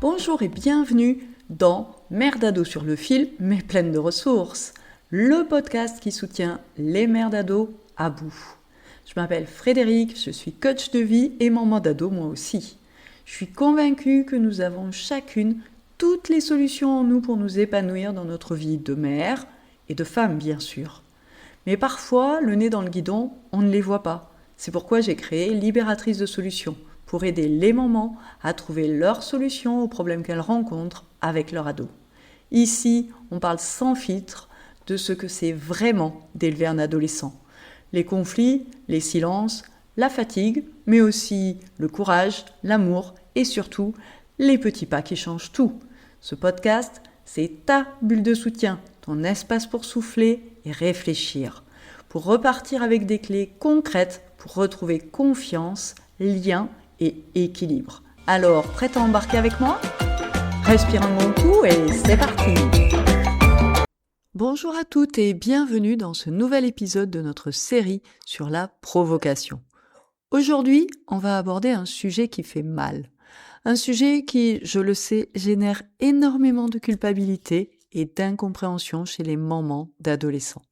Bonjour et bienvenue dans Mère d'ado sur le fil, mais pleine de ressources, le podcast qui soutient les mères d'ado à bout. Je m'appelle Frédéric, je suis coach de vie et maman d'ado moi aussi. Je suis convaincue que nous avons chacune toutes les solutions en nous pour nous épanouir dans notre vie de mère et de femme bien sûr. Mais parfois, le nez dans le guidon, on ne les voit pas. C'est pourquoi j'ai créé Libératrice de solutions, pour aider les mamans à trouver leurs solutions aux problèmes qu'elles rencontrent avec leur ado. Ici, on parle sans filtre de ce que c'est vraiment d'élever un adolescent. Les conflits, les silences, la fatigue, mais aussi le courage, l'amour et surtout les petits pas qui changent tout. Ce podcast, c'est ta bulle de soutien, ton espace pour souffler et réfléchir, pour repartir avec des clés concrètes pour retrouver confiance, lien et équilibre. Alors, prête à embarquer avec moi ? Respire un bon coup et c'est parti ! Bonjour à toutes et bienvenue dans ce nouvel épisode de notre série sur la provocation. Aujourd'hui, on va aborder un sujet qui fait mal. Un sujet qui, je le sais, génère énormément de culpabilité et d'incompréhension chez les mamans d'adolescents.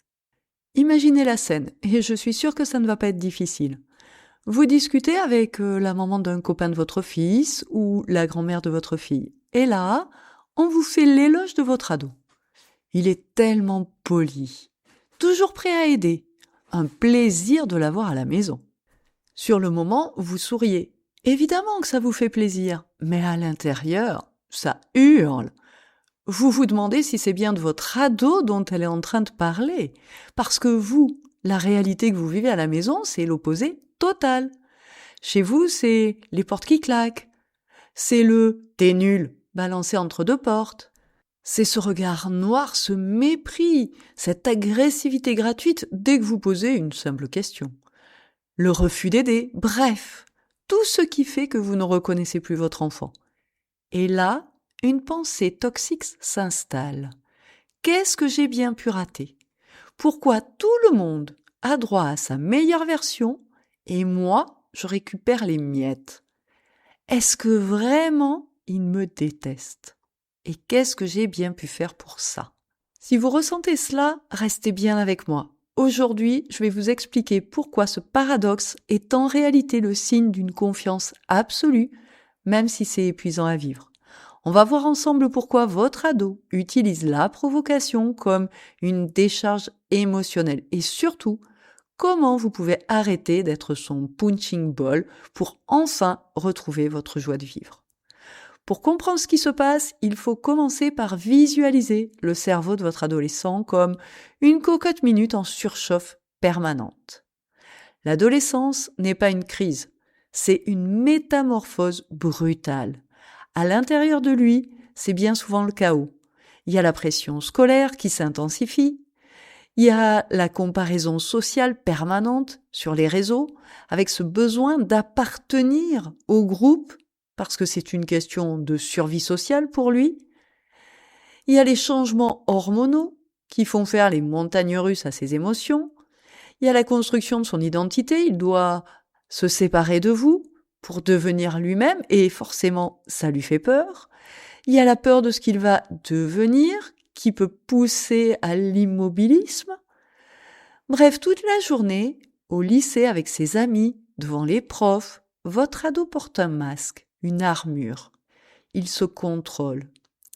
Imaginez la scène, et je suis sûre que ça ne va pas être difficile. Vous discutez avec la maman d'un copain de votre fils ou la grand-mère de votre fille. Et là, on vous fait l'éloge de votre ado. Il est tellement poli, toujours prêt à aider. Un plaisir de l'avoir à la maison. Sur le moment, vous souriez. Évidemment que ça vous fait plaisir, mais à l'intérieur, ça hurle. Vous vous demandez si c'est bien de votre ado dont elle est en train de parler. Parce que vous, la réalité que vous vivez à la maison, c'est l'opposé total. Chez vous, c'est les portes qui claquent. C'est le « t'es nul » balancé entre deux portes. C'est ce regard noir, ce mépris, cette agressivité gratuite dès que vous posez une simple question. Le refus d'aider, bref, tout ce qui fait que vous ne reconnaissez plus votre enfant. Et là, une pensée toxique s'installe. Qu'est-ce que j'ai bien pu rater ? Pourquoi tout le monde a droit à sa meilleure version et moi, je récupère les miettes ? Est-ce que vraiment il me déteste ? Et qu'est-ce que j'ai bien pu faire pour ça ? Si vous ressentez cela, restez bien avec moi. Aujourd'hui, je vais vous expliquer pourquoi ce paradoxe est en réalité le signe d'une confiance absolue, même si c'est épuisant à vivre. On va voir ensemble pourquoi votre ado utilise la provocation comme une décharge émotionnelle et surtout, comment vous pouvez arrêter d'être son punching ball pour enfin retrouver votre joie de vivre. Pour comprendre ce qui se passe, il faut commencer par visualiser le cerveau de votre adolescent comme une cocotte minute en surchauffe permanente. L'adolescence n'est pas une crise, c'est une métamorphose brutale. À l'intérieur de lui, c'est bien souvent le chaos. Il y a la pression scolaire qui s'intensifie, il y a la comparaison sociale permanente sur les réseaux, avec ce besoin d'appartenir au groupe, parce que c'est une question de survie sociale pour lui. Il y a les changements hormonaux qui font faire les montagnes russes à ses émotions. Il y a la construction de son identité, il doit se séparer de vous pour devenir lui-même, et forcément, ça lui fait peur. Il y a la peur de ce qu'il va devenir, qui peut pousser à l'immobilisme. Bref, toute la journée, au lycée avec ses amis, devant les profs, votre ado porte un masque, une armure. Il se contrôle.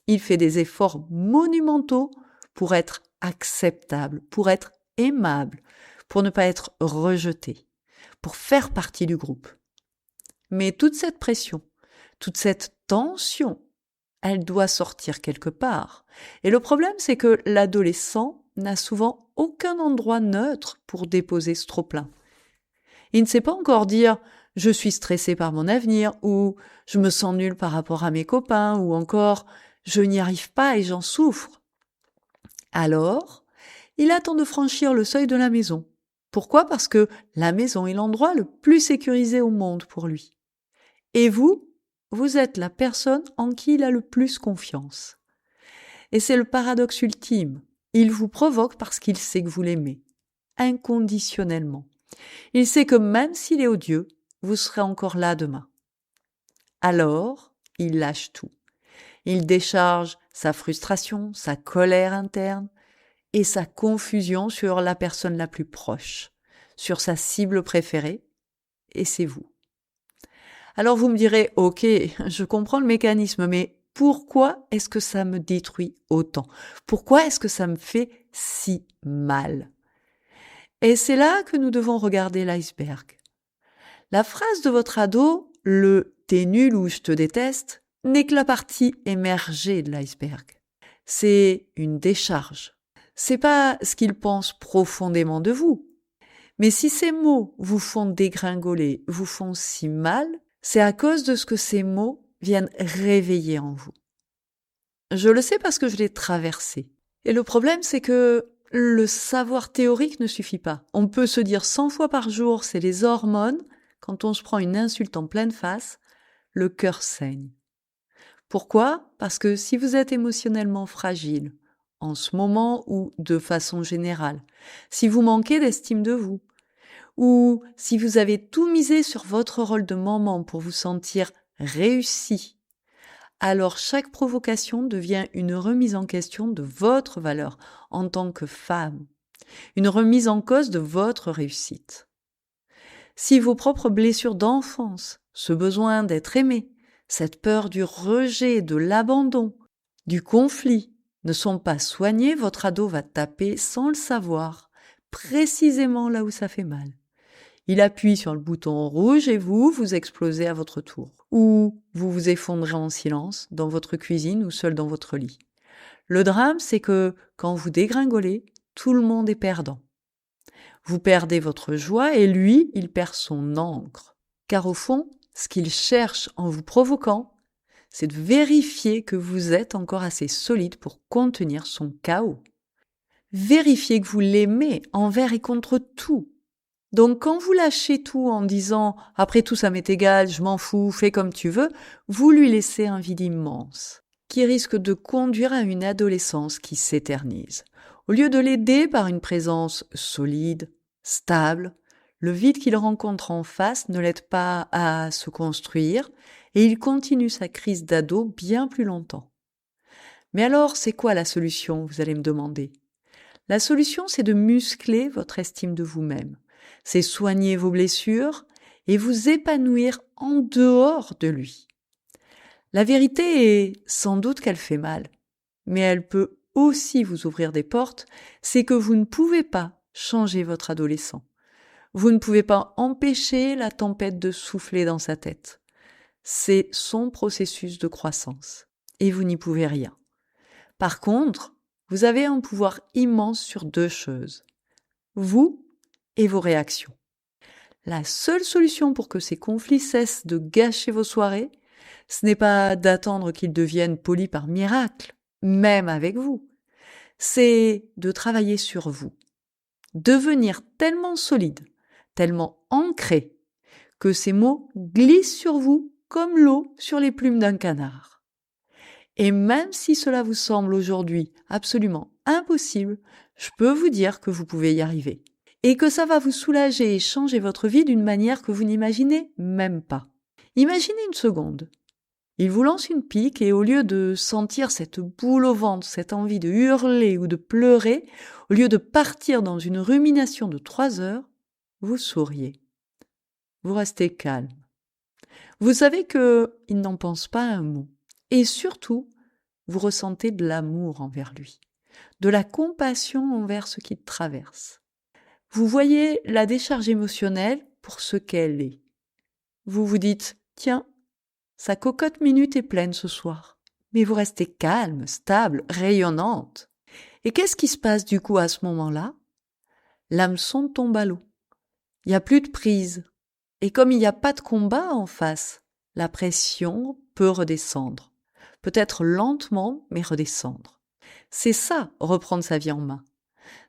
Il fait des efforts monumentaux pour être acceptable, pour être aimable, pour ne pas être rejeté, pour faire partie du groupe. Mais toute cette pression, toute cette tension, elle doit sortir quelque part. Et le problème, c'est que l'adolescent n'a souvent aucun endroit neutre pour déposer ce trop-plein. Il ne sait pas encore dire « je suis stressé par mon avenir » ou « je me sens nul par rapport à mes copains » ou encore « je n'y arrive pas et j'en souffre ». Alors, il attend de franchir le seuil de la maison. Pourquoi ? Parce que la maison est l'endroit le plus sécurisé au monde pour lui. Et vous êtes la personne en qui il a le plus confiance. Et c'est le paradoxe ultime. Il vous provoque parce qu'il sait que vous l'aimez, inconditionnellement. Il sait que même s'il est odieux, vous serez encore là demain. Alors, il lâche tout. Il décharge sa frustration, sa colère interne et sa confusion sur la personne la plus proche, sur sa cible préférée, et c'est vous. Alors vous me direz, ok, je comprends le mécanisme, mais pourquoi est-ce que ça me détruit autant? Pourquoi est-ce que ça me fait si mal? Et c'est là que nous devons regarder l'iceberg. La phrase de votre ado, le « t'es nul » ou « je te déteste », n'est que la partie émergée de l'iceberg. C'est une décharge. C'est pas ce qu'il pense profondément de vous. Mais si ces mots vous font dégringoler, vous font si mal, c'est à cause de ce que ces mots viennent réveiller en vous. Je le sais parce que je l'ai traversé. Et le problème, c'est que le savoir théorique ne suffit pas. On peut se dire 100 fois par jour, c'est les hormones. Quand on se prend une insulte en pleine face, le cœur saigne. Pourquoi? Parce que si vous êtes émotionnellement fragile, en ce moment ou de façon générale, si vous manquez d'estime de vous, ou si vous avez tout misé sur votre rôle de maman pour vous sentir réussi, alors chaque provocation devient une remise en question de votre valeur en tant que femme, une remise en cause de votre réussite. Si vos propres blessures d'enfance, ce besoin d'être aimé, cette peur du rejet, de l'abandon, du conflit, ne sont pas soignés, votre ado va taper sans le savoir, précisément là où ça fait mal. Il appuie sur le bouton rouge et vous explosez à votre tour. Ou vous vous effondrez en silence dans votre cuisine ou seul dans votre lit. Le drame, c'est que quand vous dégringolez, tout le monde est perdant. Vous perdez votre joie et lui, il perd son encre. Car au fond, ce qu'il cherche en vous provoquant, c'est de vérifier que vous êtes encore assez solide pour contenir son chaos. Vérifier que vous l'aimez envers et contre tout. Donc quand vous lâchez tout en disant « après tout ça m'est égal, je m'en fous, fais comme tu veux », vous lui laissez un vide immense qui risque de conduire à une adolescence qui s'éternise. Au lieu de l'aider par une présence solide, stable, le vide qu'il rencontre en face ne l'aide pas à se construire et il continue sa crise d'ado bien plus longtemps. Mais alors, c'est quoi la solution, vous allez me demander? La solution, c'est de muscler votre estime de vous-même. C'est soigner vos blessures et vous épanouir en dehors de lui. La vérité est sans doute qu'elle fait mal, mais elle peut aussi vous ouvrir des portes, c'est que vous ne pouvez pas changer votre adolescent. Vous ne pouvez pas empêcher la tempête de souffler dans sa tête. C'est son processus de croissance et vous n'y pouvez rien. Par contre, vous avez un pouvoir immense sur deux choses. Vous et vos réactions. La seule solution pour que ces conflits cessent de gâcher vos soirées, ce n'est pas d'attendre qu'ils deviennent polis par miracle, même avec vous. C'est de travailler sur vous. Devenir tellement solide, tellement ancré, que ces mots glissent sur vous comme l'eau sur les plumes d'un canard. Et même si cela vous semble aujourd'hui absolument impossible, je peux vous dire que vous pouvez y arriver. Et que ça va vous soulager et changer votre vie d'une manière que vous n'imaginez même pas. Imaginez une seconde. Il vous lance une pique et au lieu de sentir cette boule au ventre, cette envie de hurler ou de pleurer, au lieu de partir dans une rumination de 3 heures, vous souriez. Vous restez calme. Vous savez qu'il n'en pense pas un mot. Et surtout, vous ressentez de l'amour envers lui, de la compassion envers ce qu'il traverse. Vous voyez la décharge émotionnelle pour ce qu'elle est. Vous vous dites, tiens, sa cocotte minute est pleine ce soir. Mais vous restez calme, stable, rayonnante. Et qu'est-ce qui se passe du coup à ce moment-là? L'hameçon tombe à l'eau. Il n'y a plus de prise. Et comme il n'y a pas de combat en face, la pression peut redescendre. Peut-être lentement, mais redescendre. C'est ça, reprendre sa vie en main.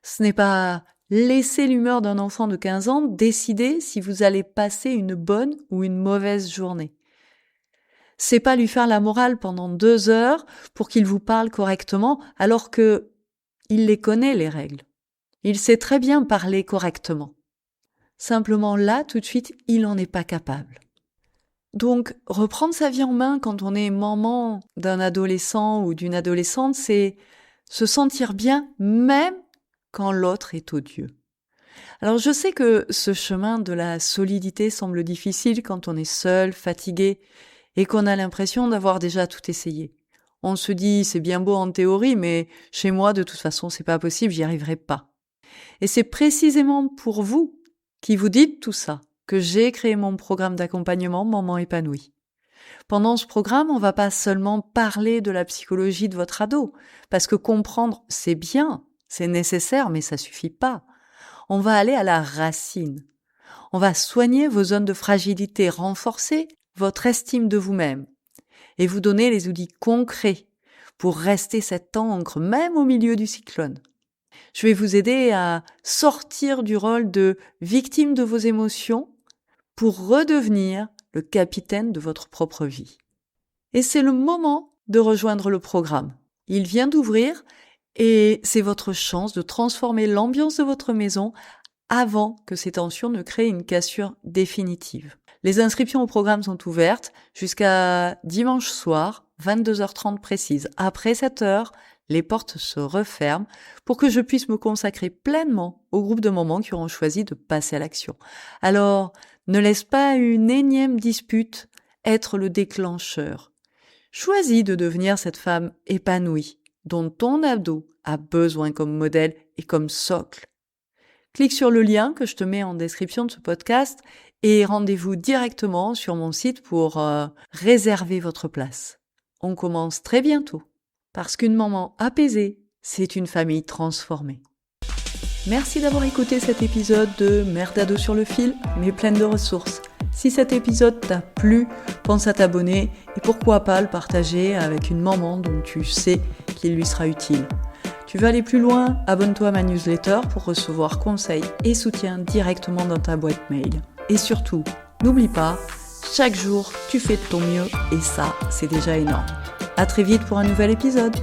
Ce n'est pas laisser l'humeur d'un enfant de 15 ans décider si vous allez passer une bonne ou une mauvaise journée. C'est pas lui faire la morale pendant 2 heures pour qu'il vous parle correctement alors que il les connaît, les règles. Il sait très bien parler correctement. Simplement là, tout de suite, il n'en est pas capable. Donc, reprendre sa vie en main quand on est maman d'un adolescent ou d'une adolescente, c'est se sentir bien même quand l'autre est odieux. Alors, je sais que ce chemin de la solidité semble difficile quand on est seul, fatigué et qu'on a l'impression d'avoir déjà tout essayé. On se dit, c'est bien beau en théorie, mais chez moi, de toute façon, c'est pas possible, j'y arriverai pas. Et c'est précisément pour vous qui vous dites tout ça que j'ai créé mon programme d'accompagnement Maman épanouie. Pendant ce programme, on va pas seulement parler de la psychologie de votre ado, parce que comprendre, c'est bien, c'est nécessaire, mais ça suffit pas. On va aller à la racine. On va soigner vos zones de fragilité, renforcer votre estime de vous-même et vous donner les outils concrets pour rester cette ancre, même au milieu du cyclone. Je vais vous aider à sortir du rôle de victime de vos émotions pour redevenir le capitaine de votre propre vie. Et c'est le moment de rejoindre le programme. Il vient d'ouvrir et c'est votre chance de transformer l'ambiance de votre maison avant que ces tensions ne créent une cassure définitive. Les inscriptions au programme sont ouvertes jusqu'à dimanche soir, 22h30 précise. Après 7h, les portes se referment pour que je puisse me consacrer pleinement au groupe de mamans qui auront choisi de passer à l'action. Alors, ne laisse pas une énième dispute être le déclencheur. Choisis de devenir cette femme épanouie dont ton ado a besoin comme modèle et comme socle. Clique sur le lien que je te mets en description de ce podcast et rendez-vous directement sur mon site pour réserver votre place. On commence très bientôt, parce qu'une maman apaisée, c'est une famille transformée. Merci d'avoir écouté cet épisode de Mère d'ado sur le fil, mais pleine de ressources. Si cet épisode t'a plu, pense à t'abonner et pourquoi pas le partager avec une maman dont tu sais qu'il lui sera utile. Tu veux aller plus loin? Abonne-toi à ma newsletter pour recevoir conseils et soutien directement dans ta boîte mail. Et surtout, n'oublie pas, chaque jour, tu fais de ton mieux et ça, c'est déjà énorme. À très vite pour un nouvel épisode.